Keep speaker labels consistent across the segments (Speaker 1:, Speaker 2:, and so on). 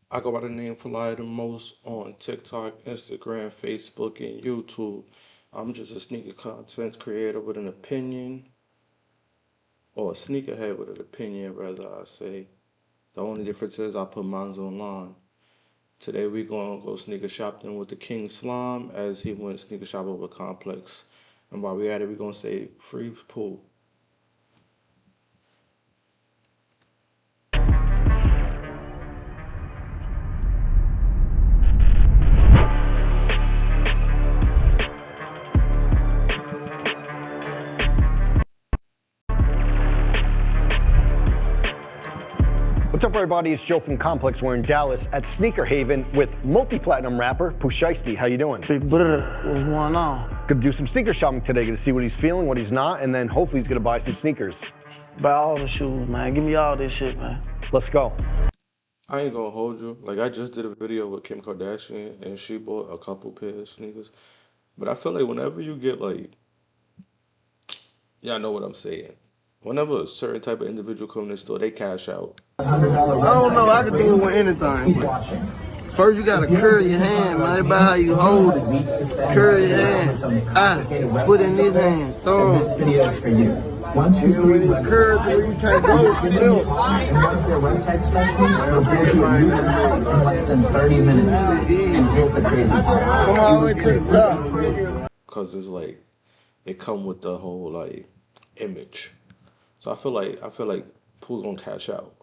Speaker 1: I go by the name Flyer the most on TikTok, Instagram, Facebook, and YouTube. I'm just a sneaker content creator with an opinion, or a sneakerhead with an opinion, rather I say. The only difference is I put mine online. Today we gonna go sneaker shopping with the King Slime as he went sneaker shopping with Complex. And while we at it, we gonna say free pool.
Speaker 2: What's up, everybody? It's Joe from Complex. We're in Dallas at Sneaker Haven with multi-platinum rapper Pooh Shiesty. How you doing?
Speaker 3: Big brother, what's going on?
Speaker 2: Gonna do some sneaker shopping today. Gonna see what he's feeling, what he's not, and then hopefully he's gonna buy some sneakers.
Speaker 3: Buy all the shoes, man. Give me all this shit, man.
Speaker 2: Let's go.
Speaker 1: I ain't gonna hold you. Like, I just did a video with Kim Kardashian and she bought a couple pairs of sneakers. But I feel like whenever you get like, y'all know what I'm saying. Whenever a certain type of individual come in the store, they cash out.
Speaker 4: I don't know. I can do it with anything. But first, you gotta curl your hand, man. About how you hold it. Curl your hand. Put it in this hand. Throw it. And when it curls to where you can't go, flip.
Speaker 5: In less than 30 minutes. And here's the crazy part.
Speaker 4: Come all the way to the top.
Speaker 1: Cause it's like, it come with the whole like image. So I feel like Pooh's gonna cash out.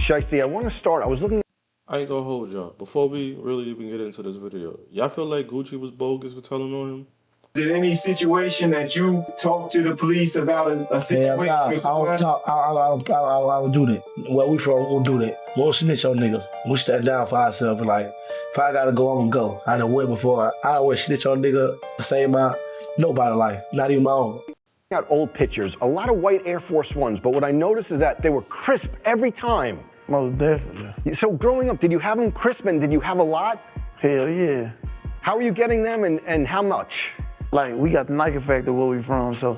Speaker 2: Shiesty, I want to start. I was looking.
Speaker 1: I ain't gonna hold y'all. Before we really even get into this video, y'all feel like Gucci was bogus for telling on him?
Speaker 6: Is there any situation that you talk to the police about a situation?
Speaker 7: Yeah, I don't talk. I don't do that. Where we from, we won't do that. We won't snitch on niggas. We stand down for ourselves. Like, if I gotta go, I'm gonna go. I done went before. I don't want to snitch on nigga to save my nobody's life, not even my own.
Speaker 2: At old pictures, a lot of white Air Force Ones, but what I noticed is that they were crisp every time.
Speaker 3: Most definitely.
Speaker 2: So growing up, did you have them crisp and did you have a lot?
Speaker 3: Hell yeah.
Speaker 2: How are you getting them and how much?
Speaker 3: Like, we got the Nike factory where we from, so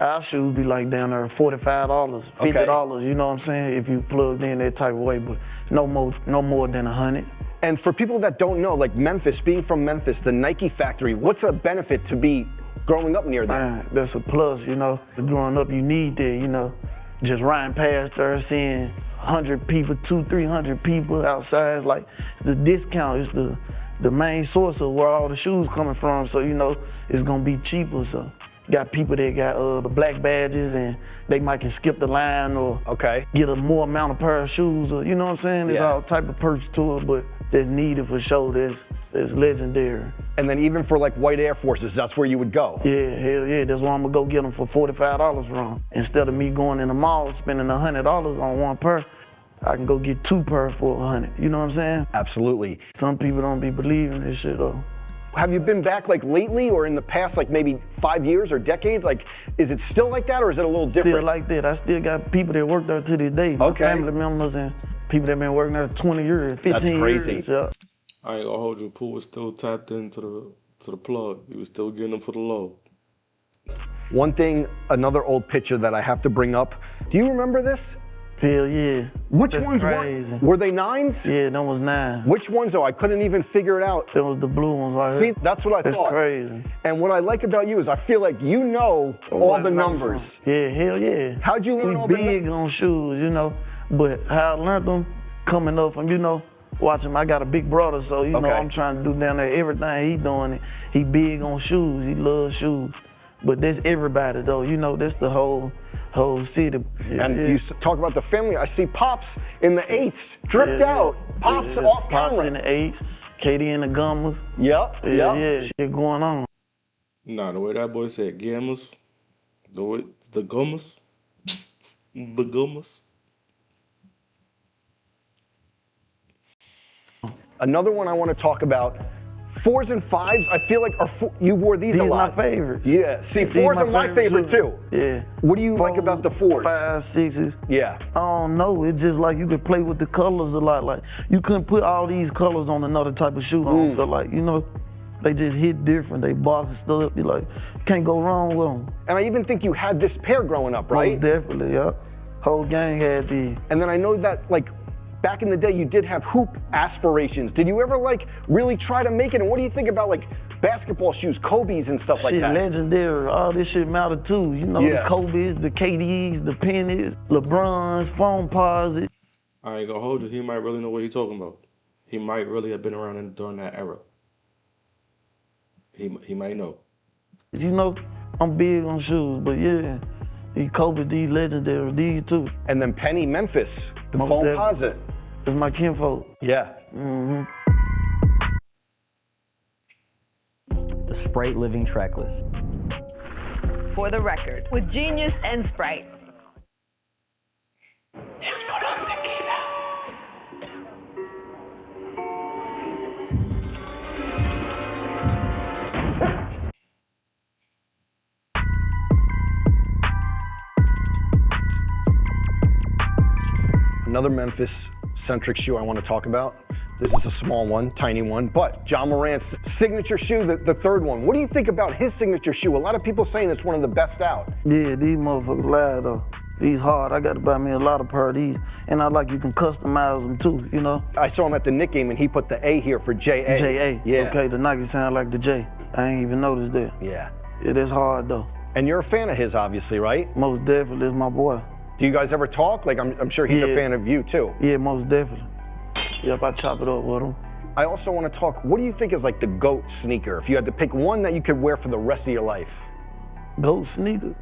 Speaker 3: our shoes be like down there $45, $50,
Speaker 2: Okay.
Speaker 3: you know what I'm saying, if you plugged in that type of way, but no more than 100.
Speaker 2: And for people that don't know, like Memphis, being from Memphis, the Nike factory, what's a benefit to be growing up near that?
Speaker 3: Man, that's a plus, you know. Growing up, you need that, you know. Just riding past there, seeing 100 people, 200-300 people outside, like the discount is the main source of where all the shoes coming from, so you know it's gonna be cheaper. So got people that got the black badges and they might can skip the line or get a more amount of pair of shoes, or you know what I'm saying? There's all type of perks to it, but that's needed for sure. That's legendary.
Speaker 2: And then even for like white Air Forces, that's where you would go?
Speaker 3: Yeah, hell yeah. That's why I'm gonna go get them for $45 from. Instead of me going in the mall spending $100 on one pair, I can go get 2 pair for $100. You know what I'm saying?
Speaker 2: Absolutely.
Speaker 3: Some people don't be believing this shit though.
Speaker 2: Have you been back like lately or in the past like maybe 5 years or decades? Like, is it still like that or is it a little different?
Speaker 3: Still like that. I still got people that work there to this day. My family members and people that been working there 20 years, 15
Speaker 2: That's crazy.
Speaker 3: years. Yeah.
Speaker 1: I ain't gonna hold you. Pooh was still tapped into the plug. He was still getting them for the low.
Speaker 2: One thing, another old picture that I have to bring up. Do you remember this?
Speaker 3: Hell yeah.
Speaker 2: Which
Speaker 3: That's
Speaker 2: ones
Speaker 3: crazy.
Speaker 2: were they 9s?
Speaker 3: Yeah, that was 9.
Speaker 2: Which ones though? I couldn't even figure it out.
Speaker 3: That was the blue ones right here.
Speaker 2: See, that's what I
Speaker 3: That's
Speaker 2: thought.
Speaker 3: crazy.
Speaker 2: And what I like about you is I feel like you know all the numbers.
Speaker 3: Yeah, hell yeah.
Speaker 2: How'd you learn all
Speaker 3: We
Speaker 2: the
Speaker 3: big on shoes, you know, but how I learned them coming up from, you know, watching. I got a big brother, so you know I'm trying to do down there everything he doing. He big on shoes. He loves shoes. But that's everybody though, you know, that's the whole city.
Speaker 2: And you talk about the family. I see Pops in the 8s, dripped out. Pops off camera.
Speaker 3: Pops in the 8s, Katie in the Gummers.
Speaker 2: Yep.
Speaker 3: Yeah, shit going on.
Speaker 1: Nah, the way that boy said gammas, the gummas, the gummas.
Speaker 2: Another one I want to talk about. 4s and 5s, I feel like you wore these a lot.
Speaker 3: These my favorites.
Speaker 2: Yeah, see, 4s are my favorite too.
Speaker 3: Yeah.
Speaker 2: What do you like about the 4s?
Speaker 3: 5s, 6s.
Speaker 2: Yeah.
Speaker 3: I don't know, it's just like you could play with the colors a lot. Like, you couldn't put all these colors on another type of shoe on. So like, you know, They just hit different. They box and stuff. You like, can't go wrong with them.
Speaker 2: And I even think you had this pair growing up, right?
Speaker 3: Most definitely, yeah. Whole gang had these.
Speaker 2: And then I know that, like, back in the day, you did have hoop aspirations. Did you ever, like, really try to make it? And what do you think about, like, basketball shoes, Kobe's and stuff like that?
Speaker 3: Legendary. All this shit matter too. You know, the Kobe's, the KD's, the Pennies, LeBron's, Phone Posits.
Speaker 1: I ain't gonna hold you. He might really know what he's talking about. He might really have been around during that era. He might know.
Speaker 3: You know, I'm big on shoes, but yeah, these Kobe, these legendary, these too.
Speaker 2: And then Penny Memphis, the Phone Posit.
Speaker 3: It's my kinfolk.
Speaker 2: Yeah.
Speaker 3: Mm-hmm.
Speaker 8: The Sprite Living Track List.
Speaker 9: For the record, with Genius and Sprite.
Speaker 2: Another Memphis-centric shoe I want to talk about. This is a small one, tiny one, but Ja Morant's signature shoe, the third one. What do you think about his signature shoe? A lot of people saying it's one of the best out.
Speaker 3: Yeah, these motherfuckers live though. These hard. I got to buy me a lot of pair of these. And I like you can customize them too, you know?
Speaker 2: I saw him at the Knick game and he put the A here for J-A.
Speaker 3: J-A.
Speaker 2: Yeah.
Speaker 3: Okay, the Nike sound like the J. I ain't even noticed that.
Speaker 2: Yeah.
Speaker 3: It is hard though.
Speaker 2: And you're a fan of his, obviously, right?
Speaker 3: Most definitely, is my boy.
Speaker 2: Do you guys ever talk? Like, I'm sure he's a fan of you too.
Speaker 3: Yeah, most definitely. Yep, I chop it up with him.
Speaker 2: I also want to talk, what do you think is like the GOAT sneaker? If you had to pick one that you could wear for the rest of your life.
Speaker 3: GOAT sneaker?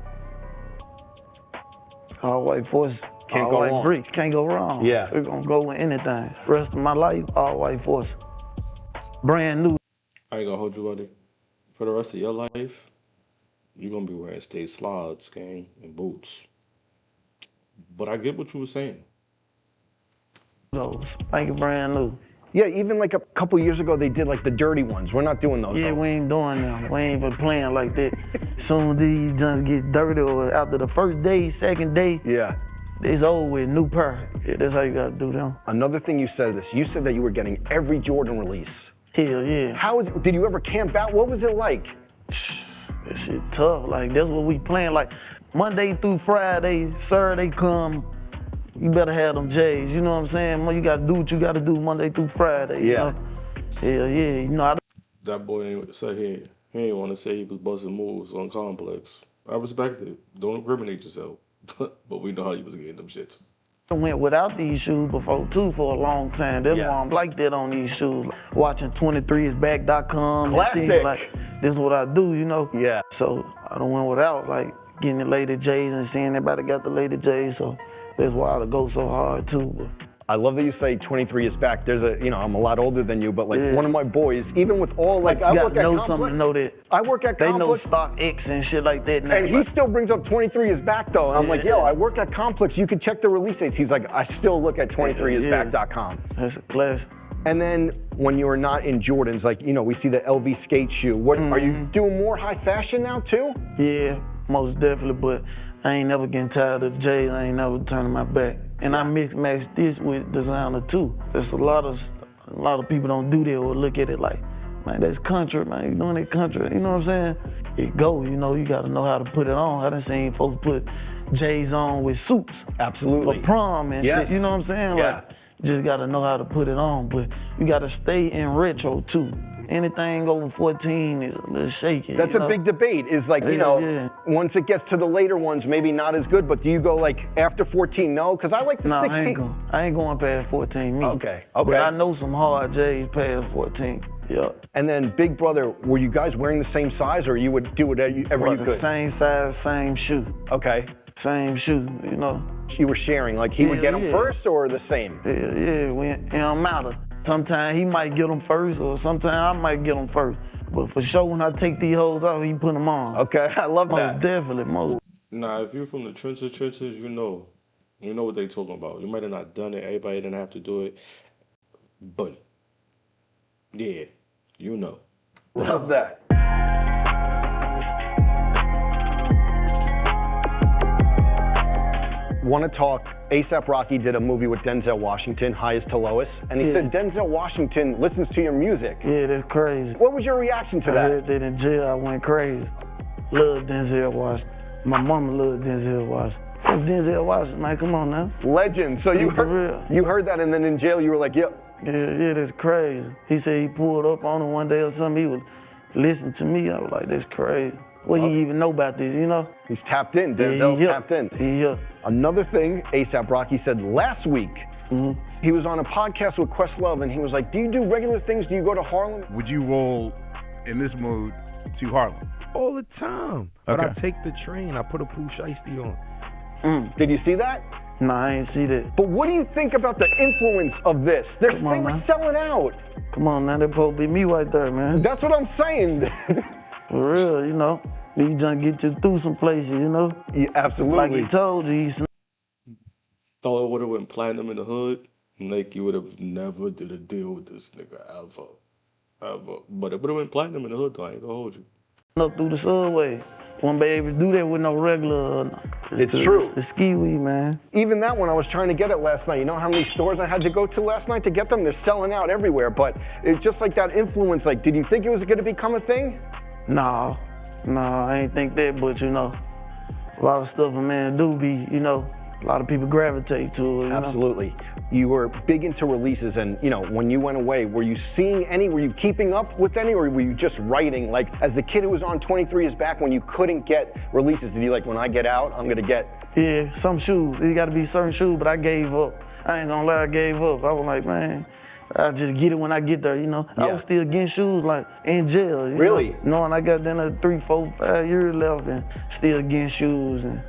Speaker 3: All white force.
Speaker 2: Can't
Speaker 3: all
Speaker 2: go
Speaker 3: white
Speaker 2: wrong.
Speaker 3: bricks. Can't go wrong.
Speaker 2: Yeah.
Speaker 3: We're going to go with anything. Rest of my life, all white force. Brand new.
Speaker 1: I ain't gonna hold you, buddy. For the rest of your life, you're gonna be wearing state slides, gang, and boots. But I get what you were saying.
Speaker 3: Those. Make it brand new.
Speaker 2: Yeah, even like a couple years ago, they did like the dirty ones. We're not doing those.
Speaker 3: Yeah,
Speaker 2: though.
Speaker 3: we ain't doing them. We ain't even playing like that. Soon as these just get dirty or after the first day, second day,
Speaker 2: yeah,
Speaker 3: it's over with. New pair. Yeah, that's how you gotta do them.
Speaker 2: Another thing you said you said that you were getting every Jordan release.
Speaker 3: Hell yeah.
Speaker 2: Did you ever camp out? What was it like?
Speaker 3: That shit tough. Like, that's what we playing. Like, Monday through Friday, Saturday come, you better have them J's. You know what I'm saying? You gotta do what you gotta do Monday through Friday. You know? Hell yeah. You know,
Speaker 1: That boy ain't say he ain't want to say he was busting moves on Complex. I respect it. Don't incriminate yourself. But we know how you was getting them shits.
Speaker 3: I went without these shoes before too for a long time. That's why I'm like that on these shoes. Watching 23isback.com and things like this is what I do, you know?
Speaker 2: Yeah.
Speaker 3: So I don't went without like getting the Lady J's and seeing everybody got the Lady J's. So that's why I go so hard too. But
Speaker 2: I love that you say 23 is back. There's I'm a lot older than you, but like one of my boys, even with all like I work at
Speaker 3: know
Speaker 2: Complex,
Speaker 3: something to know that.
Speaker 2: I work at
Speaker 3: they
Speaker 2: Complex.
Speaker 3: know Stock X and shit like that now.
Speaker 2: And he still brings up 23 is back though. And I'm like, yo, I work at Complex. You can check the release dates. He's like, I still look at 23isback.com.
Speaker 3: That's a class.
Speaker 2: And then when you were not in Jordans, like, we see the LV skate shoe. What are you doing more high fashion now too?
Speaker 3: Yeah, most definitely, but I ain't never getting tired of the J's. I ain't never turning my back. And I mix match this with designer too. There's a lot of people don't do that or look at it like, man, that's country, man. You doing that country. You know what I'm saying? It go, you gotta know how to put it on. I done seen folks put J's on with suits.
Speaker 2: Absolutely.
Speaker 3: For prom and shit. You know what I'm saying?
Speaker 2: Yeah.
Speaker 3: Like, you just gotta know how to put it on. But you gotta stay in retro too. Anything over 14 is a little shaky.
Speaker 2: That's a big debate. Is like, once it gets to the later ones, maybe not as good, but do you go like after 14? No, because I like the 16.
Speaker 3: I ain't going past 14. Me.
Speaker 2: Okay.
Speaker 3: But I know some hard J's past 14. Yeah.
Speaker 2: And then Big Brother, were you guys wearing the same size, or you would do whatever you could?
Speaker 3: Same size, same shoe.
Speaker 2: Okay.
Speaker 3: Same shoe,
Speaker 2: You were sharing, like he would get them first or the same?
Speaker 3: Yeah, it don't matter. Sometimes he might get them first, or sometimes I might get them first. But for sure, when I take these hoes off, he put them on.
Speaker 2: Okay, I love that.
Speaker 3: Most definitely,
Speaker 1: Nah, if you're from the trenches, you know what they talking about. You might have not done it. Everybody didn't have to do it. But, yeah, you know.
Speaker 2: Love that. Want to talk A$AP Rocky did a movie with Denzel Washington, Highest to Lowest, and he said Denzel Washington listens to your music.
Speaker 3: Yeah, that's crazy.
Speaker 2: What was your reaction to
Speaker 3: I
Speaker 2: that?
Speaker 3: heard that in jail, I went crazy. Love Denzel Washington. My mama loved Denzel Washington. That's Denzel Washington, man, come on now.
Speaker 2: Legend. So you heard that, and then in jail you were like, yep.
Speaker 3: Yeah, that's crazy. He said he pulled up on him one day or something. He was listening to me. I was like, that's crazy. What he even know about this, you know?
Speaker 2: He's tapped in. Denzel's tapped in.
Speaker 3: Yeah.
Speaker 2: Another thing A$AP Rocky said last week, he was on a podcast with Questlove, and he was like, do you do regular things? Do you go to Harlem?
Speaker 10: Would you roll in this mood to Harlem?
Speaker 11: All the time. But I take the train. I put a Pooh Shiesty on.
Speaker 2: Did you see that?
Speaker 3: No, I ain't see that.
Speaker 2: But what do you think about the influence of this? They were selling out.
Speaker 3: Come on, now, that supposed to be me right there, man.
Speaker 2: That's what I'm saying.
Speaker 3: For real, you know. He's trying to get you through some places, you know?
Speaker 2: Yeah, absolutely.
Speaker 3: Like he told you,
Speaker 1: Thought it would have went platinum in the hood, Nike would have never did a deal with this nigga ever. But it would have went platinum in the hood, though. I ain't gonna hold you.
Speaker 3: Up through the subway. Won't be able to do that with no regular.
Speaker 2: It's true.
Speaker 3: The ski weed, man.
Speaker 2: Even that one, I was trying to get it last night. You know how many stores I had to go to last night to get them? They're selling out everywhere. But it's just like that influence. Like, did you think it was going to become a thing?
Speaker 3: No, I ain't think that. But you know, a lot of stuff a man do be, you know, a lot of people gravitate to it.
Speaker 2: Absolutely. You were big into releases, and you know, when you went away, were you seeing any? Were you keeping up with any, or were you just writing? Like, as the kid who was on 23 is Back, when you couldn't get releases, did you like, when I get out, I'm gonna get?
Speaker 3: Yeah, some shoes. It got to be certain shoes, but I gave up. I ain't gonna lie, I gave up. I was like, man, I'll just get it when I get there, you know.
Speaker 2: Yeah.
Speaker 3: I was still getting shoes, like, in jail. You
Speaker 2: Really?
Speaker 3: know? Knowing I got then 3, 4, 5 years left and still getting shoes and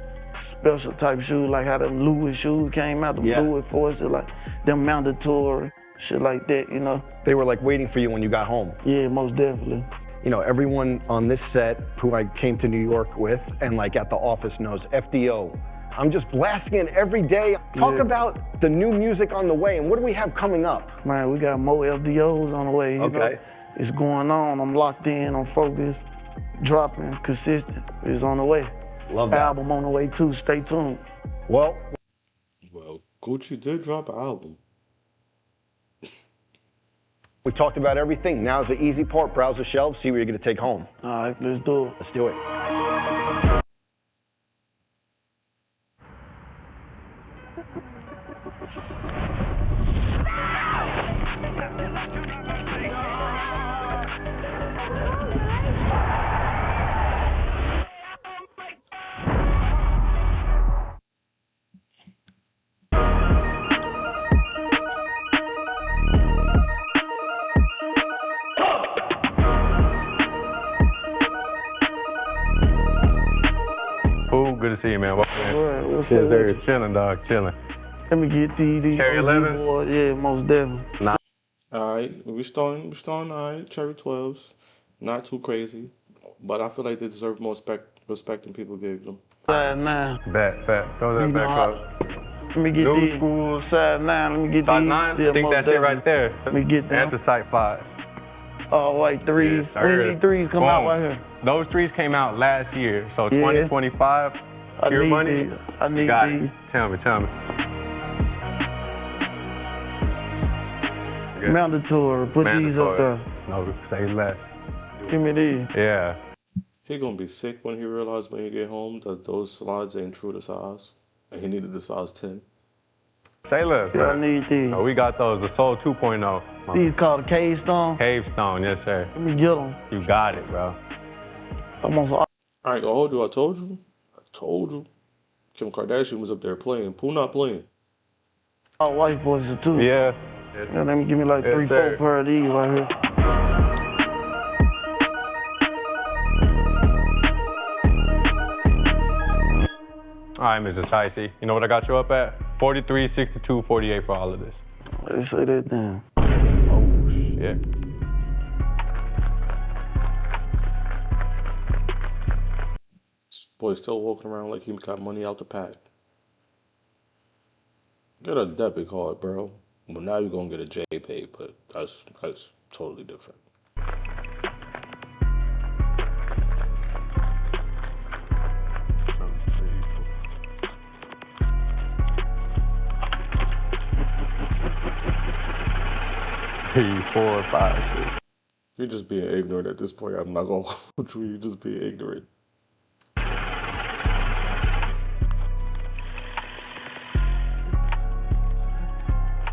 Speaker 3: special type shoes, like how them Louis shoes came out, the Louis Forces, like them mandatory, shit like that, you know.
Speaker 2: They were like waiting for you when you got home.
Speaker 3: Yeah, most definitely.
Speaker 2: You know, everyone on this set who I came to New York with and like at the office knows FDO. I'm just blasting it every day. Talk about the new music on the way, and what do we have coming up?
Speaker 3: Man, we got more FDOs on the way. You know? It's going on. I'm locked in, I'm focused, dropping, consistent. It's on the way.
Speaker 2: Love that.
Speaker 3: Album on the way too, stay tuned.
Speaker 1: Well, Gucci did drop an album.
Speaker 2: We talked about everything. Now's the easy part. Browse the shelves, see what you're going to take home.
Speaker 3: All right, let's do it.
Speaker 2: Let's do it.
Speaker 10: Good to see you, man. What's
Speaker 3: up?
Speaker 10: There, chilling, dog, chilling.
Speaker 3: Let me get these.
Speaker 10: Cherry 11?
Speaker 3: Yeah, most definitely.
Speaker 10: Nah.
Speaker 1: All right, we're starting all right. Cherry 12s, not too crazy, but I feel like they deserve more respect than people gave them.
Speaker 3: Side 9.
Speaker 10: Bet. Throw that back up.
Speaker 3: Let me get
Speaker 10: New
Speaker 3: these.
Speaker 10: school.
Speaker 3: Side 9. Let me get
Speaker 10: Side
Speaker 3: these.
Speaker 10: 9?
Speaker 3: Yeah,
Speaker 10: Think that's it right there.
Speaker 3: Let me get them.
Speaker 10: Anthracite 5.
Speaker 3: Oh, white 3s.
Speaker 10: Yes,
Speaker 3: When these 3s come out right here?
Speaker 10: Those 3s came out last year, so 2025. Pure money.
Speaker 3: I need
Speaker 10: got
Speaker 3: these.
Speaker 10: it. Tell me.
Speaker 3: Mandatory. Put these up there.
Speaker 10: No, say less.
Speaker 3: Give me these.
Speaker 10: Yeah.
Speaker 1: He gonna be sick when he realizes when he get home that those slides ain't true to size, and he needed the size 10.
Speaker 10: Say less.
Speaker 3: Yeah, I need these.
Speaker 10: So we got those. The Soul 2.0.
Speaker 3: These called Cave Stone.
Speaker 10: Cave Stone, yes sir.
Speaker 3: Let me get them.
Speaker 10: You got it, bro.
Speaker 1: I ain't gonna hold you. I told you. Kim Kardashian was up there playing. Pooh not playing.
Speaker 3: Oh, white voices too.
Speaker 10: Yeah.
Speaker 3: Let me give me like 3, 4 pair of these right here.
Speaker 10: All right, Mr. Ticey. You know what I got you up at? 43, 62, 48 for all of this.
Speaker 3: Let's say that then.
Speaker 10: Oh, shit.
Speaker 1: This boy's still walking around like he got money out the pack. Get a debit card, bro. Well, now you're gonna get a JPay, but that's totally different.
Speaker 3: fire shit.
Speaker 1: You're just being ignorant at this point. I'm not gonna hold you. You're just being ignorant.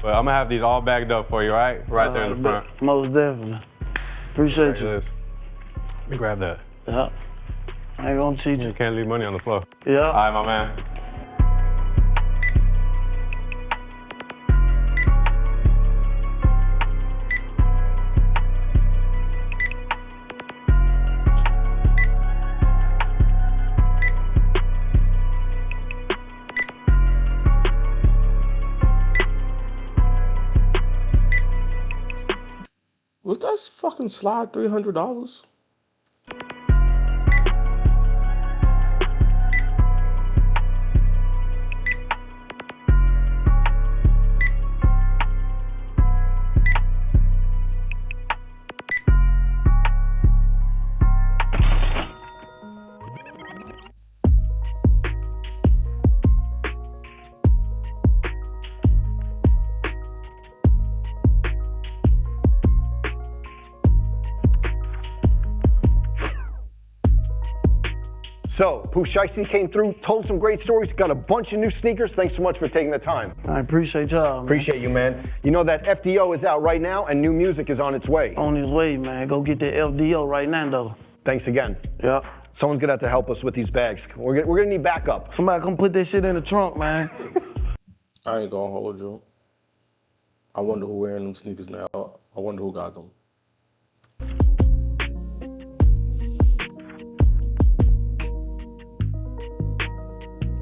Speaker 10: Well, I'm gonna have these all bagged up for you, right? Right there in the front.
Speaker 3: Most definitely. Appreciate you.
Speaker 10: Let me grab that.
Speaker 3: Yeah. I ain't gonna cheat you.
Speaker 10: You can't leave money on the floor.
Speaker 3: Yeah.
Speaker 10: All right, my man.
Speaker 1: Was that fucking slide $300?
Speaker 2: So, Pooh Shiesty came through, told some great stories, got a bunch of new sneakers. Thanks so much for taking the time.
Speaker 3: I appreciate y'all, man.
Speaker 2: Appreciate you, man. You know that FDO is out right now and new music is on its way.
Speaker 3: On his way, man. Go get that FDO right now, though.
Speaker 2: Thanks again.
Speaker 3: Yeah.
Speaker 2: Someone's gonna have to help us with these bags. We're gonna need backup.
Speaker 3: Somebody come put that shit in the trunk, man.
Speaker 1: I ain't gonna hold you. I wonder who wearing them sneakers now. I wonder who got them.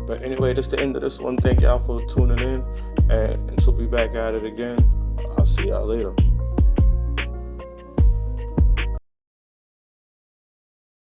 Speaker 1: But anyway, that's the end of this one. Thank y'all for tuning in. And until we back at it again, I'll see y'all later.